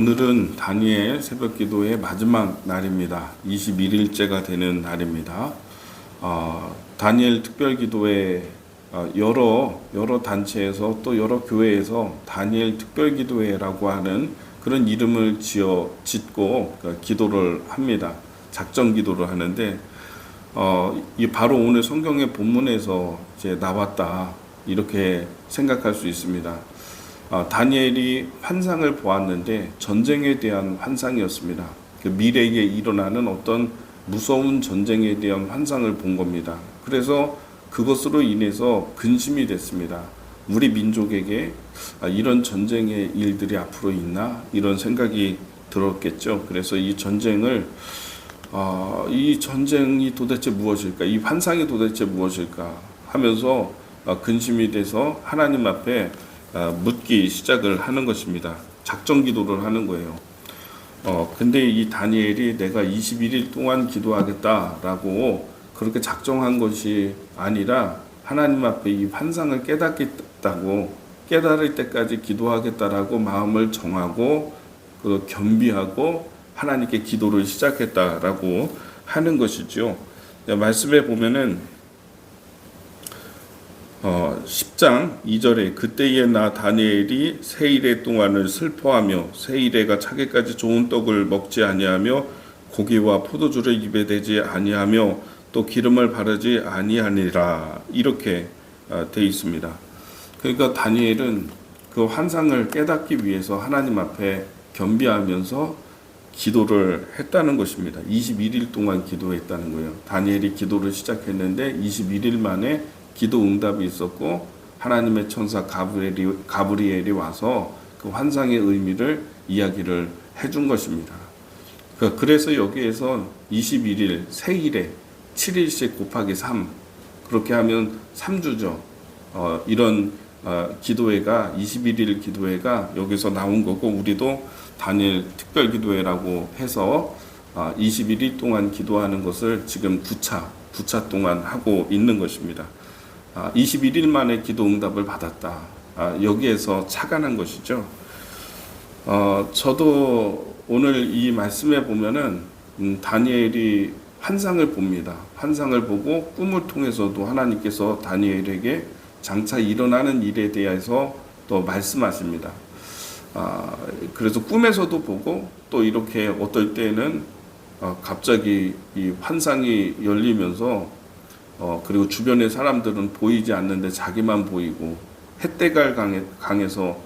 오늘은 다니엘 새벽 기도의 마지막 날입니다. 21일째가 되는 날입니다. 다니엘 특별 기도회 여러 단체에서 또 여러 교회에서 다니엘 특별 기도회라고 하는 그런 이름을 짓고 기도를 합니다. 작정 기도를 하는데 이 바로 오늘 성경의 본문에서 이제 나왔다 이렇게 생각할 수 있습니다. 다니엘이 환상을 보았는데 전쟁에 대한 환상이었습니다. 그 미래에 일어나는 어떤 무서운 전쟁에 대한 환상을 본 겁니다. 그래서 그것으로 인해서 근심이 됐습니다. 우리 민족에게 이런 전쟁의 일들이 앞으로 있나? 이런 생각이 들었겠죠. 그래서 이 전쟁이 도대체 무엇일까? 이 환상이 도대체 무엇일까? 하면서 근심이 돼서 하나님 앞에 묻기 시작을 하는 것입니다. 작정 기도를 하는 거예요. 근데 이 다니엘이 내가 21일 동안 기도하겠다라고 그렇게 작정한 것이 아니라 하나님 앞에 이 환상을 깨달을 때까지 기도하겠다라고 마음을 정하고 겸비하고 하나님께 기도를 시작했다라고 하는 것이죠. 말씀에 보면은 10장 2절에 그때에 나 다니엘이 세 일의 동안을 슬퍼하며 세 일에가 차기까지 좋은 떡을 먹지 아니하며 고기와 포도주를 입에 대지 아니하며 또 기름을 바르지 아니하니라 이렇게 되어 있습니다. 그러니까 다니엘은 그 환상을 깨닫기 위해서 하나님 앞에 겸비하면서 기도를 했다는 것입니다. 21일 동안 기도했다는 거예요. 다니엘이 기도를 시작했는데 21일 만에 기도 응답이 있었고 하나님의 천사 가브리엘이 와서 그 환상의 의미를 이야기를 해준 것입니다. 그래서 여기에서 21일, 세일에 7일씩 곱하기 3 그렇게 하면 3주죠. 이런 기도회가 21일 기도회가 여기서 나온 거고 우리도 다니엘 특별 기도회라고 해서 21일 동안 기도하는 것을 지금 9차 동안 하고 있는 것입니다. 21일 만에 기도 응답을 받았다. 여기에서 착안한 것이죠. 저도 오늘 이 말씀에 보면은 다니엘이 환상을 봅니다. 환상을 보고 꿈을 통해서도 하나님께서 다니엘에게 장차 일어나는 일에 대해서 또 말씀하십니다. 그래서 꿈에서도 보고 또 이렇게 어떨 때는 갑자기 이 환상이 열리면서 그리고 주변의 사람들은 보이지 않는데 자기만 보이고 햇대갈 강에서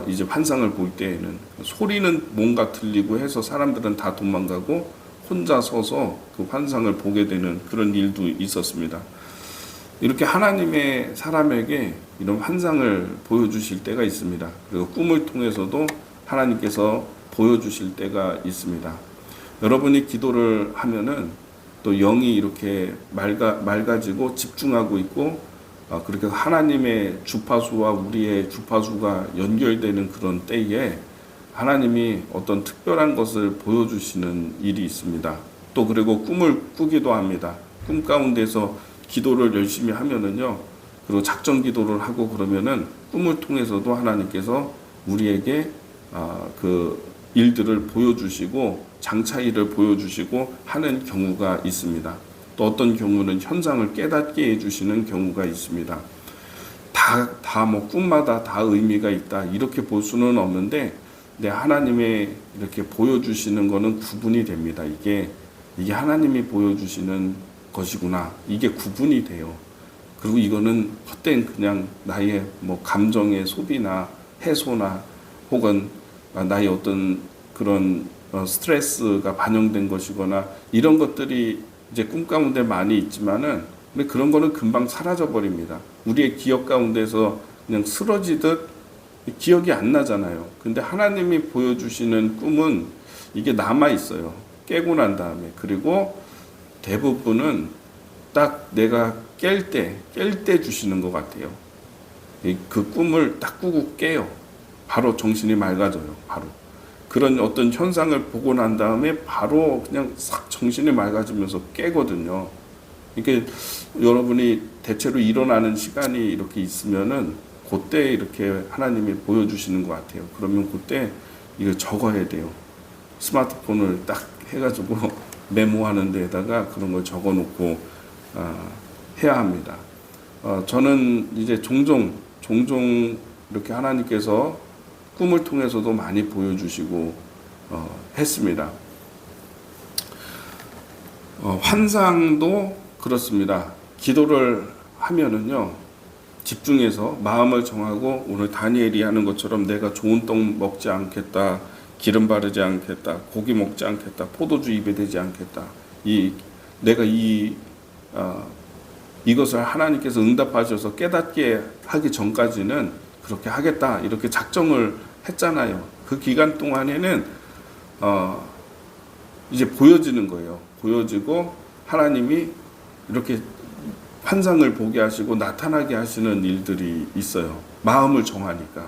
이제 환상을 볼 때에는 소리는 뭔가 들리고 해서 사람들은 다 도망가고 혼자 서서 그 환상을 보게 되는 그런 일도 있었습니다. 이렇게 하나님의 사람에게 이런 환상을 보여주실 때가 있습니다. 그리고 꿈을 통해서도 하나님께서 보여주실 때가 있습니다. 여러분이 기도를 하면은 또 영이 이렇게 맑아지고 집중하고 있고 그렇게 하나님의 주파수와 우리의 주파수가 연결되는 그런 때에 하나님이 어떤 특별한 것을 보여주시는 일이 있습니다. 또 그리고 꿈을 꾸기도 합니다. 꿈 가운데서 기도를 열심히 하면은요, 그리고 작정 기도를 하고 그러면은 꿈을 통해서도 하나님께서 우리에게 그 일들을 보여주시고 장차 일을 보여주시고 하는 경우가 있습니다. 또 어떤 경우는 현상을 깨닫게 해주시는 경우가 있습니다. 다 꿈마다 다 의미가 있다 이렇게 볼 수는 없는데, 하나님의 이렇게 보여주시는 거는 구분이 됩니다. 이게 하나님이 보여주시는 것이구나. 이게 구분이 돼요. 그리고 이거는 헛된 그냥 나의 감정의 소비나 해소나 혹은 나의 어떤 그런 스트레스가 반영된 것이거나 이런 것들이 이제 꿈 가운데 많이 있지만은 근데 그런 거는 금방 사라져 버립니다. 우리의 기억 가운데서 그냥 쓰러지듯 기억이 안 나잖아요. 근데 하나님이 보여주시는 꿈은 이게 남아 있어요. 깨고 난 다음에. 그리고 대부분은 딱 내가 깰 때 주시는 것 같아요. 그 꿈을 딱 꾸고 깨요. 바로 정신이 맑아져요. 바로. 그런 어떤 현상을 보고 난 다음에 바로 그냥 싹 정신이 맑아지면서 깨거든요. 이게 여러분이 대체로 일어나는 시간이 이렇게 있으면은 그때 이렇게 하나님이 보여주시는 것 같아요. 그러면 그때 이거 적어야 돼요. 스마트폰을 딱 해가지고 메모하는 데에다가 그런 걸 적어놓고 해야 합니다. 저는 이제 종종 이렇게 하나님께서 꿈을 통해서도 많이 보여주시고 했습니다. 환상도 그렇습니다. 기도를 하면은요, 집중해서 마음을 정하고 오늘 다니엘이 하는 것처럼 내가 좋은 떡 먹지 않겠다, 기름 바르지 않겠다, 고기 먹지 않겠다, 포도주 입에 대지 않겠다. 내가 이것을 하나님께서 응답하셔서 깨닫게 하기 전까지는 그렇게 하겠다, 이렇게 작정을 했잖아요. 그 기간 동안에는 이제 보여지는 거예요. 보여지고 하나님이 이렇게 환상을 보게 하시고 나타나게 하시는 일들이 있어요. 마음을 정하니까.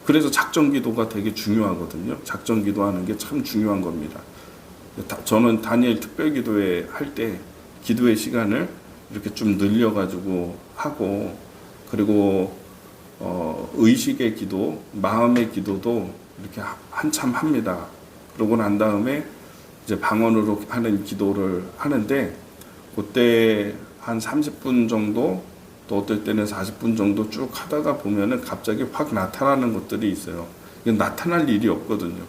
그래서 작정 기도가 되게 중요하거든요. 작정 기도하는 게 참 중요한 겁니다. 저는 다니엘 특별 기도회 할 때 기도의 시간을 이렇게 좀 늘려가지고 하고, 그리고 의식의 기도, 마음의 기도도 이렇게 한참 합니다. 그러고 난 다음에 이제 방언으로 하는 기도를 하는데, 그때 한 30분 정도, 또 어떨 때는 40분 정도 쭉 하다가 보면은 갑자기 확 나타나는 것들이 있어요. 이건 나타날 일이 없거든요.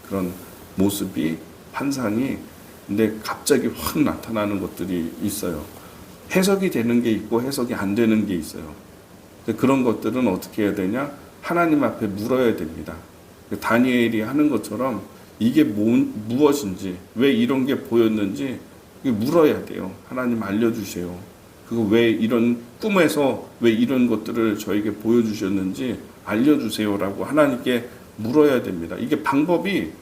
그런 모습이, 환상이. 근데 갑자기 확 나타나는 것들이 있어요. 해석이 되는 게 있고 해석이 안 되는 게 있어요. 근데 그런 것들은 어떻게 해야 되냐? 하나님 앞에 물어야 됩니다. 다니엘이 하는 것처럼 이게 무엇인지, 왜 이런 게 보였는지 물어야 돼요. 하나님 알려주세요. 그거 왜 이런 꿈에서 왜 이런 것들을 저에게 보여주셨는지 알려주세요라고 하나님께 물어야 됩니다. 이게 방법이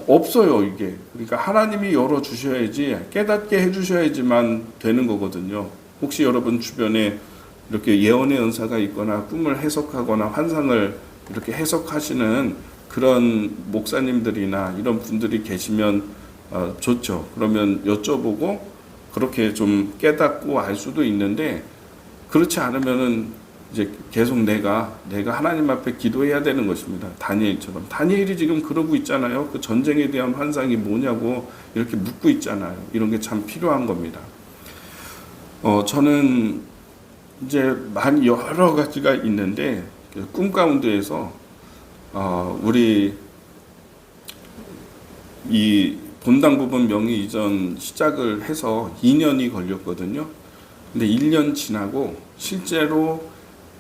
없어요. 이게 그러니까 하나님이 열어 주셔야지, 깨닫게 해주셔야지만 되는 거거든요. 혹시 여러분 주변에 이렇게 예언의 은사가 있거나 꿈을 해석하거나 환상을 이렇게 해석하시는 그런 목사님들이나 이런 분들이 계시면 좋죠. 그러면 여쭤보고 그렇게 좀 깨닫고 알 수도 있는데, 그렇지 않으면은 이제 계속 내가 하나님 앞에 기도해야 되는 것입니다. 다니엘처럼. 다니엘이 지금 그러고 있잖아요. 그 전쟁에 대한 환상이 뭐냐고 이렇게 묻고 있잖아요. 이런 게 참 필요한 겁니다. 저는 이제 많이 여러 가지가 있는데, 꿈 가운데에서 우리 이 본당 부분 명의 이전 시작을 해서 2년이 걸렸거든요. 근데 1년 지나고 실제로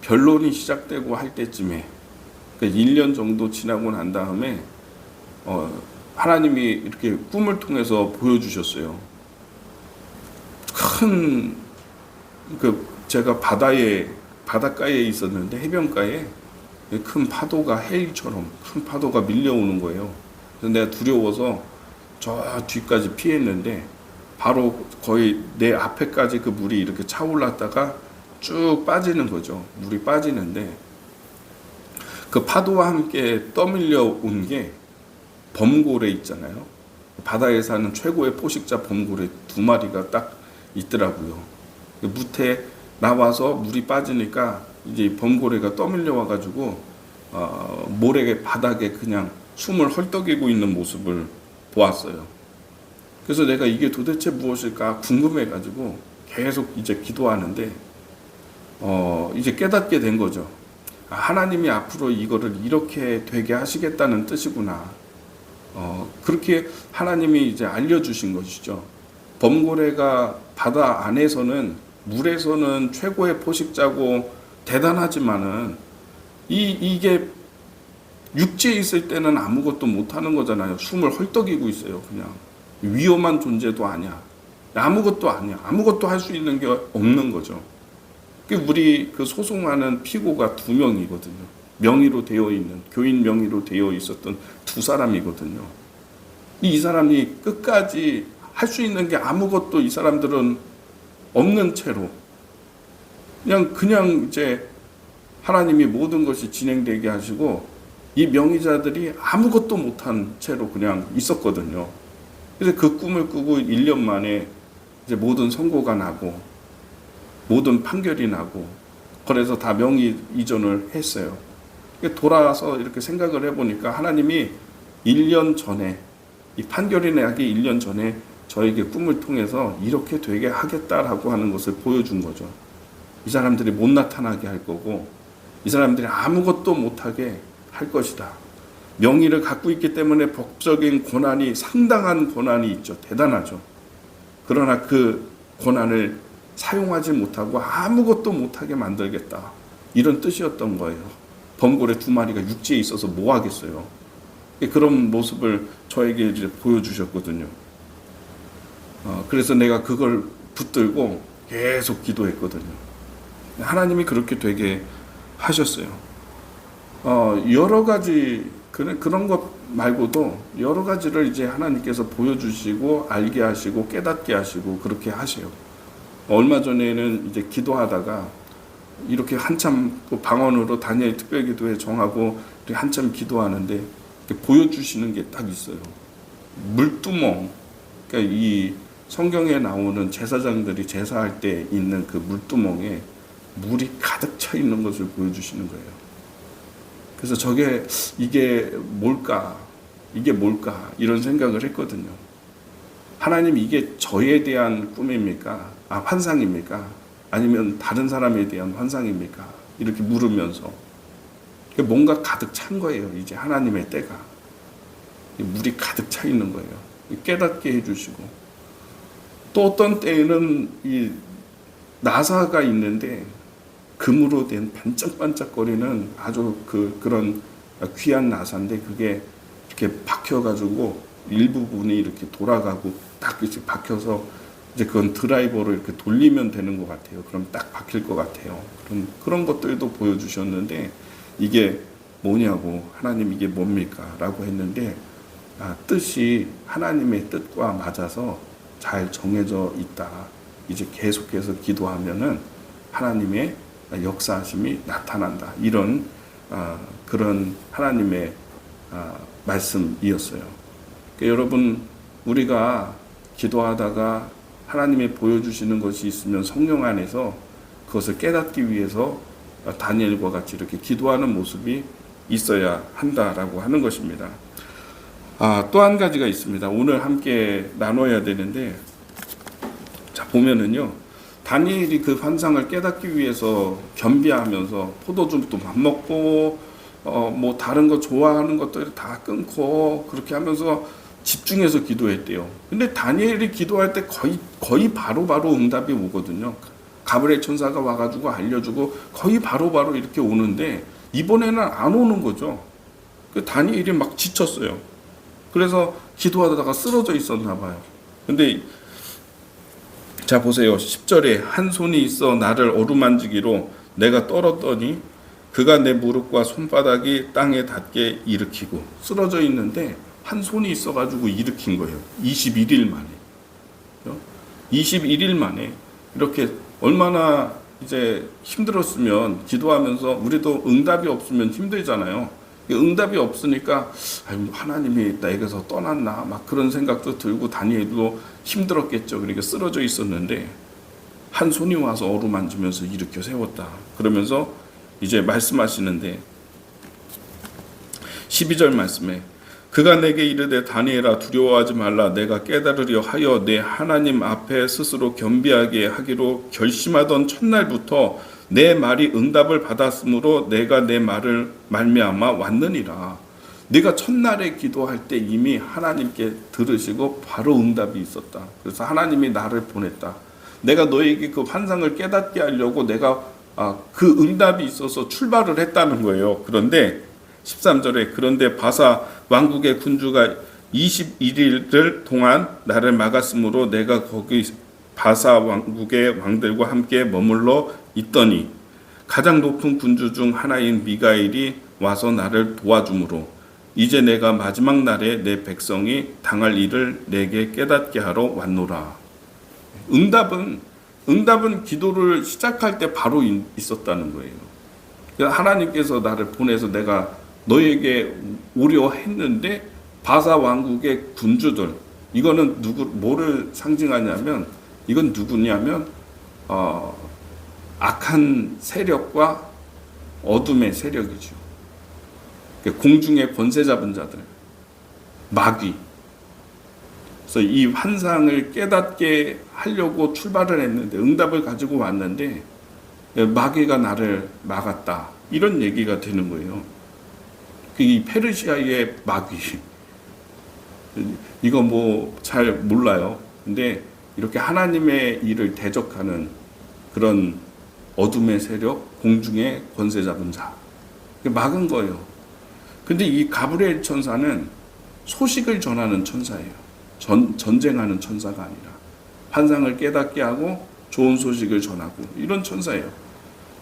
변론이 시작되고 할 때쯤에, 그러니까 1년 정도 지나고 난 다음에 하나님이 이렇게 꿈을 통해서 보여주셨어요. 제가 바닷가에 있었는데, 해변가에 큰 파도가, 해일처럼 큰 파도가 밀려오는 거예요. 그래서 내가 두려워서 저 뒤까지 피했는데, 바로 거의 내 앞에까지 그 물이 이렇게 차올랐다가 쭉 빠지는 거죠. 물이 빠지는데, 그 파도와 함께 떠밀려 온 게 범고래 있잖아요. 바다에 사는 최고의 포식자 범고래 2마리가 딱 있더라고요. 무태 나와서 물이 빠지니까 이제 범고래가 떠밀려 와가지고 모래 바닥에 그냥 숨을 헐떡이고 있는 모습을 보았어요. 그래서 내가 이게 도대체 무엇일까 궁금해가지고 계속 이제 기도하는데 이제 깨닫게 된 거죠. 하나님이 앞으로 이거를 이렇게 되게 하시겠다는 뜻이구나. 그렇게 하나님이 이제 알려주신 것이죠. 범고래가 바다 안에서는, 물에서는 최고의 포식자고 대단하지만은 이게 육지에 있을 때는 아무것도 못하는 거잖아요. 숨을 헐떡이고 있어요. 그냥 위험한 존재도 아니야. 아무것도 아니야. 아무것도 할 수 있는 게 없는 거죠. 우리 그 소송하는 피고가 2명이거든요. 명의로 되어 있는, 교인 명의로 되어 있었던 2사람이거든요. 이 사람이 끝까지 할 수 있는 게 아무것도 이 사람들은 없는 채로 그냥 이제 하나님이 모든 것이 진행되게 하시고 이 명의자들이 아무것도 못한 채로 그냥 있었거든요. 그래서 그 꿈을 꾸고 1년 만에 이제 모든 선고가 나고 모든 판결이 나고 그래서 다 명의 이전을 했어요. 돌아와서 이렇게 생각을 해보니까 하나님이 1년 전에, 이 판결이 나기 1년 전에 저에게 꿈을 통해서 이렇게 되게 하겠다라고 하는 것을 보여준 거죠. 이 사람들이 못 나타나게 할 거고, 이 사람들이 아무것도 못하게 할 것이다. 명의를 갖고 있기 때문에 법적인 권한이, 상당한 권한이 있죠. 대단하죠. 그러나 그 권한을 사용하지 못하고 아무것도 못하게 만들겠다. 이런 뜻이었던 거예요. 범고래 2마리가 육지에 있어서 뭐 하겠어요. 그런 모습을 저에게 이제 보여주셨거든요. 그래서 내가 그걸 붙들고 계속 기도했거든요. 하나님이 그렇게 되게 하셨어요. 여러 가지 그런 것 말고도 여러 가지를 이제 하나님께서 보여주시고 알게 하시고 깨닫게 하시고 그렇게 하세요. 얼마 전에는 이제 기도하다가 이렇게 한참 방언으로 다니엘 특별기도회 정하고 한참 기도하는데 보여주시는 게 딱 있어요. 물두멍. 그러니까 이 성경에 나오는 제사장들이 제사할 때 있는 그 물두멍에 물이 가득 차 있는 것을 보여주시는 거예요. 그래서 이게 뭘까 이런 생각을 했거든요. 하나님, 이게 저에 대한 꿈입니까? 환상입니까? 아니면 다른 사람에 대한 환상입니까? 이렇게 물으면서 뭔가 가득 찬 거예요. 이제 하나님의 때가 물이 가득 차 있는 거예요. 깨닫게 해주시고, 또 어떤 때에는 이 나사가 있는데 금으로 된 반짝반짝거리는 아주 그런 귀한 나사인데 그게 이렇게 박혀가지고 일부분이 이렇게 돌아가고 딱 이렇게 박혀서 이제 그건 드라이버로 이렇게 돌리면 되는 것 같아요. 그럼 딱 박힐 것 같아요. 그런 것들도 보여주셨는데 이게 뭐냐고, 하나님 이게 뭡니까? 라고 했는데 뜻이 하나님의 뜻과 맞아서 잘 정해져 있다. 이제 계속해서 기도하면은 하나님의 역사하심이 나타난다. 이런 그런 하나님의 말씀이었어요. 그러니까 여러분, 우리가 기도하다가 하나님이 보여주시는 것이 있으면 성령 안에서 그것을 깨닫기 위해서 다니엘과 같이 이렇게 기도하는 모습이 있어야 한다라고 하는 것입니다. 또 한 가지가 있습니다. 오늘 함께 나눠야 되는데, 자 보면은요, 다니엘이 그 환상을 깨닫기 위해서 겸비하면서 포도주도 밥 먹고 뭐 다른 거 좋아하는 것들 다 끊고 그렇게 하면서 집중해서 기도했대요. 근데 다니엘이 기도할 때 거의 바로바로 응답이 오거든요. 가브리엘 천사가 와가지고 알려주고 거의 바로바로 이렇게 오는데 이번에는 안 오는 거죠. 그 다니엘이 막 지쳤어요. 그래서 기도하다가 쓰러져 있었나 봐요. 근데 자 보세요. 10절에 한 손이 있어 나를 어루만지기로 내가 떨었더니 그가 내 무릎과 손바닥이 땅에 닿게 일으키고, 쓰러져 있는데 한 손이 있어가지고 일으킨 거예요. 21일 만에. 21일 만에 이렇게 얼마나 이제 힘들었으면, 기도하면서 우리도 응답이 없으면 힘들잖아요. 응답이 없으니까 하나님이 나에게서 떠났나 막 그런 생각도 들고 다니엘도 힘들었겠죠. 그러니까 쓰러져 있었는데 한 손이 와서 어루만지면서 일으켜 세웠다. 그러면서 이제 말씀하시는데 12절 말씀에 그가 내게 이르되 다니엘아 두려워하지 말라. 내가 깨달으려 하여 내 하나님 앞에 스스로 겸비하게 하기로 결심하던 첫날부터 내 말이 응답을 받았으므로 내가 내 말을 말미암아 왔느니라. 네가 첫날에 기도할 때 이미 하나님께 들으시고 바로 응답이 있었다. 그래서 하나님이 나를 보냈다. 내가 너에게 그 환상을 깨닫게 하려고 내가 그 응답이 있어서 출발을 했다는 거예요. 그런데 13절에 그런데 바사 왕국의 군주가 21일을 동안 나를 막았으므로 내가 거기 바사 왕국의 왕들과 함께 머물러 있더니 가장 높은 군주 중 하나인 미가엘이 와서 나를 도와주므로 이제 내가 마지막 날에 내 백성이 당할 일을 내게 깨닫게 하러 왔노라. 응답은 기도를 시작할 때 바로 있었다는 거예요. 하나님께서 나를 보내서 내가 너에게 오려 했는데 바사 왕국의 군주들, 이거는 뭐를 상징하냐면, 이건 누구냐면 악한 세력과 어둠의 세력이죠. 공중의 권세 잡은 자들, 마귀. 그래서 이 환상을 깨닫게 하려고 출발을 했는데, 응답을 가지고 왔는데 마귀가 나를 막았다, 이런 얘기가 되는 거예요. 이 페르시아의 마귀, 이거 뭐 잘 몰라요. 근데 이렇게 하나님의 일을 대적하는 그런 어둠의 세력, 공중의 권세 잡은 자, 막은 거예요. 근데 이 가브리엘 천사는 소식을 전하는 천사예요. 전쟁하는 천사가 아니라 환상을 깨닫게 하고 좋은 소식을 전하고 이런 천사예요.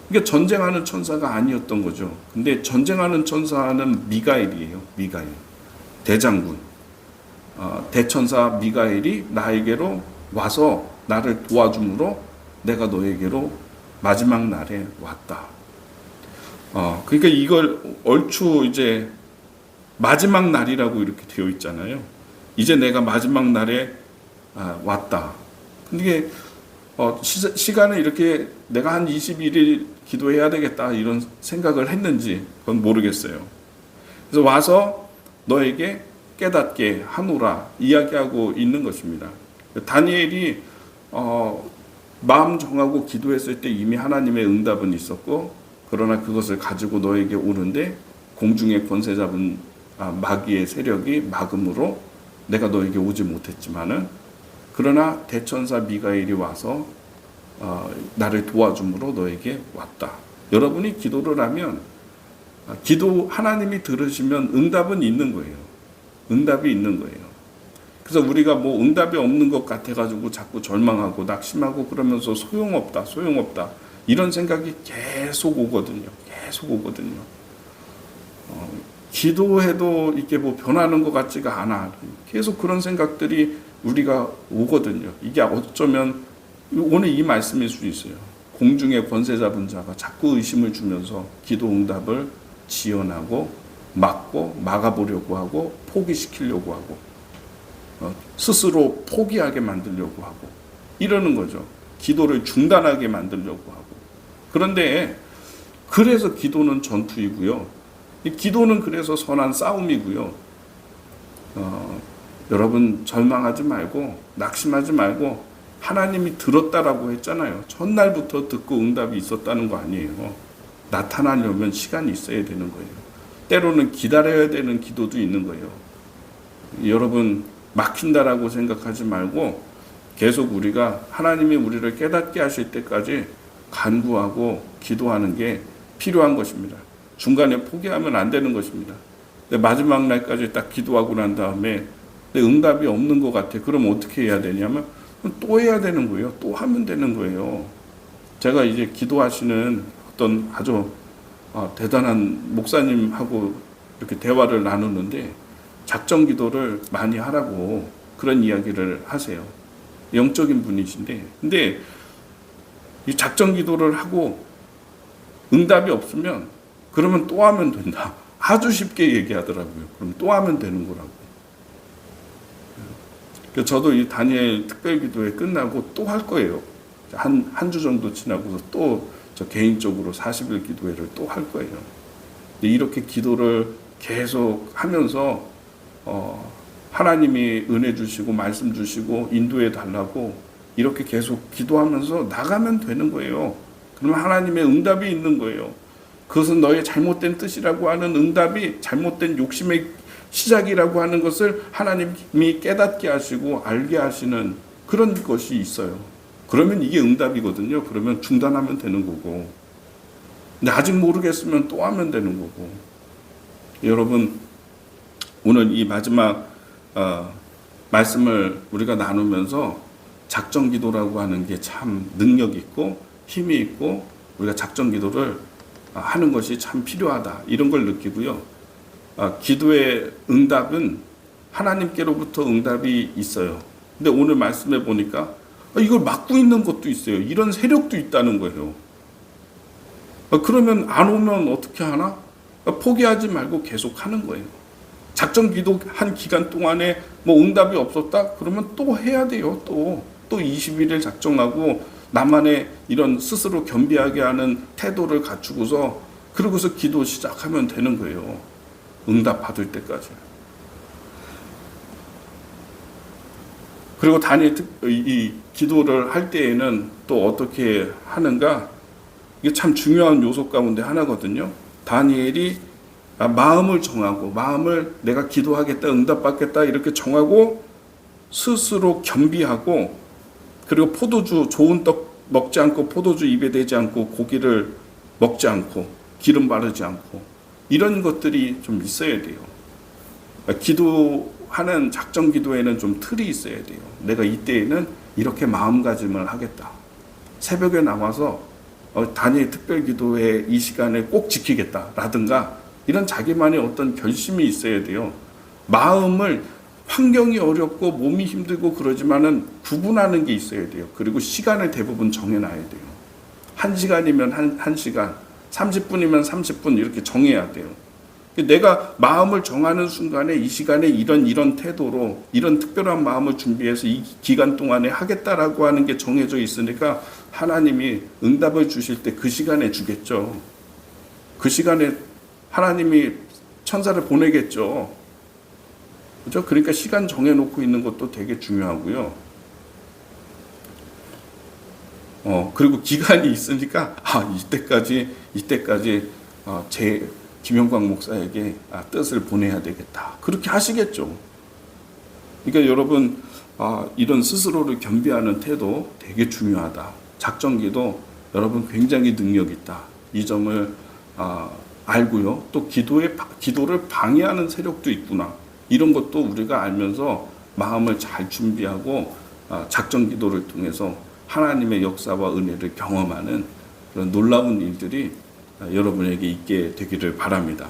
그러니까 전쟁하는 천사가 아니었던 거죠. 근데 전쟁하는 천사는 미가엘이에요. 미가엘, 대장군, 대천사 미가엘이 나에게로 와서 나를 도와줌으로 내가 너에게로 마지막 날에 왔다. 그러니까 이걸 얼추 이제 마지막 날이라고 이렇게 되어 있잖아요. 이제 내가 마지막 날에 왔다. 근데 시간을 이렇게 내가 한 21일 기도해야 되겠다 이런 생각을 했는지 그건 모르겠어요. 그래서 와서 너에게 깨닫게 하노라 이야기하고 있는 것입니다. 다니엘이 마음 정하고 기도했을 때 이미 하나님의 응답은 있었고, 그러나 그것을 가지고 너에게 오는데 공중의 권세 잡은 마귀의 세력이 막음으로 내가 너에게 오지 못했지만은, 그러나 대천사 미가엘이 와서 나를 도와줌으로 너에게 왔다. 여러분이 기도를 하면 기도 하나님이 들으시면 응답은 있는 거예요. 응답이 있는 거예요. 그래서 우리가 뭐 응답이 없는 것 같아가지고 자꾸 절망하고 낙심하고 그러면서 소용없다 이런 생각이 계속 오거든요. 기도해도 이게 뭐 변하는 것 같지가 않아. 계속 그런 생각들이 우리가 오거든요. 이게 어쩌면 오늘 이 말씀일 수 있어요. 공중의 권세 잡은 자가 자꾸 의심을 주면서 기도 응답을 지연하고 막고 막아보려고 하고 포기시키려고 하고 스스로 포기하게 만들려고 하고 이러는 거죠. 기도를 중단하게 만들려고 하고. 그런데 그래서 기도는 전투이고요. 기도는 그래서 선한 싸움이고요. 여러분 절망하지 말고 낙심하지 말고, 하나님이 들었다라고 했잖아요. 첫날부터 듣고 응답이 있었다는 거 아니에요. 나타나려면 시간이 있어야 되는 거예요. 때로는 기다려야 되는 기도도 있는 거예요. 여러분 막힌다라고 생각하지 말고 계속 우리가 하나님이 우리를 깨닫게 하실 때까지 간구하고 기도하는 게 필요한 것입니다. 중간에 포기하면 안 되는 것입니다. 마지막 날까지 딱 기도하고 난 다음에 응답이 없는 것 같아. 그럼 어떻게 해야 되냐면 또 해야 되는 거예요. 또 하면 되는 거예요. 제가 이제 기도하시는 어떤 아주 대단한 목사님하고 이렇게 대화를 나누는데 작정 기도를 많이 하라고 그런 이야기를 하세요. 영적인 분이신데, 근데 이 작정 기도를 하고 응답이 없으면 그러면 또 하면 된다. 아주 쉽게 얘기하더라고요. 그럼 또 하면 되는 거라고. 저도 이 다니엘 특별 기도회 끝나고 또 할 거예요. 한 주 정도 지나고서 또 저 개인적으로 40일 기도회를 또 할 거예요. 이렇게 기도를 계속 하면서 하나님이 은혜 주시고 말씀 주시고 인도해 달라고 이렇게 계속 기도하면서 나가면 되는 거예요. 그러면 하나님의 응답이 있는 거예요. 그것은 너의 잘못된 뜻이라고 하는 응답이 잘못된 욕심의 시작이라고 하는 것을 하나님이 깨닫게 하시고 알게 하시는 그런 것이 있어요. 그러면 이게 응답이거든요. 그러면 중단하면 되는 거고, 근데 아직 모르겠으면 또 하면 되는 거고. 여러분 오늘 이 마지막 말씀을 우리가 나누면서 작정 기도라고 하는 게 참 능력 있고 힘이 있고 우리가 작정 기도를 하는 것이 참 필요하다, 이런 걸 느끼고요. 기도의 응답은 하나님께로부터 응답이 있어요. 근데 오늘 말씀해 보니까 이걸 막고 있는 것도 있어요. 이런 세력도 있다는 거예요. 그러면 안 오면 어떻게 하나? 포기하지 말고 계속 하는 거예요. 작정 기도한 기간 동안에 뭐 응답이 없었다? 그러면 또 해야 돼요. 또 21일 작정하고 나만의 이런 스스로 겸비하게 하는 태도를 갖추고서 그러고서 기도 시작하면 되는 거예요. 응답 받을 때까지. 그리고 이 기도를 할 때에는 또 어떻게 하는가? 이게 참 중요한 요소 가운데 하나거든요. 다니엘이 마음을 정하고, 마음을 내가 기도하겠다, 응답받겠다 이렇게 정하고 스스로 겸비하고, 그리고 포도주, 좋은 떡 먹지 않고, 포도주 입에 대지 않고, 고기를 먹지 않고, 기름 바르지 않고, 이런 것들이 좀 있어야 돼요. 기도하는 작정 기도에는 좀 틀이 있어야 돼요. 내가 이때에는 이렇게 마음가짐을 하겠다. 새벽에 나와서 다니엘 특별 기도회 이 시간에 꼭 지키겠다라든가 이런 자기만의 어떤 결심이 있어야 돼요. 마음을 환경이 어렵고 몸이 힘들고 그러지만은 구분하는 게 있어야 돼요. 그리고 시간을 대부분 정해놔야 돼요. 1시간이면 1시간, 30분이면 30분 이렇게 정해야 돼요. 내가 마음을 정하는 순간에 이 시간에 이런 태도로 이런 특별한 마음을 준비해서 이 기간 동안에 하겠다라고 하는 게 정해져 있으니까 하나님이 응답을 주실 때 그 시간에 주겠죠. 그 시간에 하나님이 천사를 보내겠죠. 그렇죠? 그러니까 시간 정해놓고 있는 것도 되게 중요하고요. 그리고 기간이 있으니까 이때까지 제 김영광 목사에게 뜻을 보내야 되겠다. 그렇게 하시겠죠. 그러니까 여러분 이런 스스로를 겸비하는 태도 되게 중요하다. 작정기도 여러분 굉장히 능력 있다. 이 점을 알고요. 또 기도를 방해하는 세력도 있구나. 이런 것도 우리가 알면서 마음을 잘 준비하고 작정기도를 통해서 하나님의 역사와 은혜를 경험하는 그런 놀라운 일들이 여러분에게 있게 되기를 바랍니다.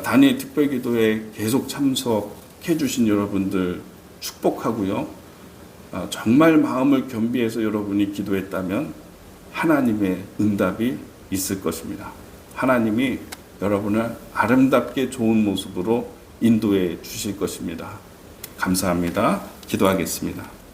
다니엘 특별기도에 계속 참석해 주신 여러분들 축복하고요. 정말 마음을 겸비해서 여러분이 기도했다면 하나님의 응답이 있을 것입니다. 하나님이 여러분을 아름답게 좋은 모습으로 인도해 주실 것입니다. 감사합니다. 기도하겠습니다.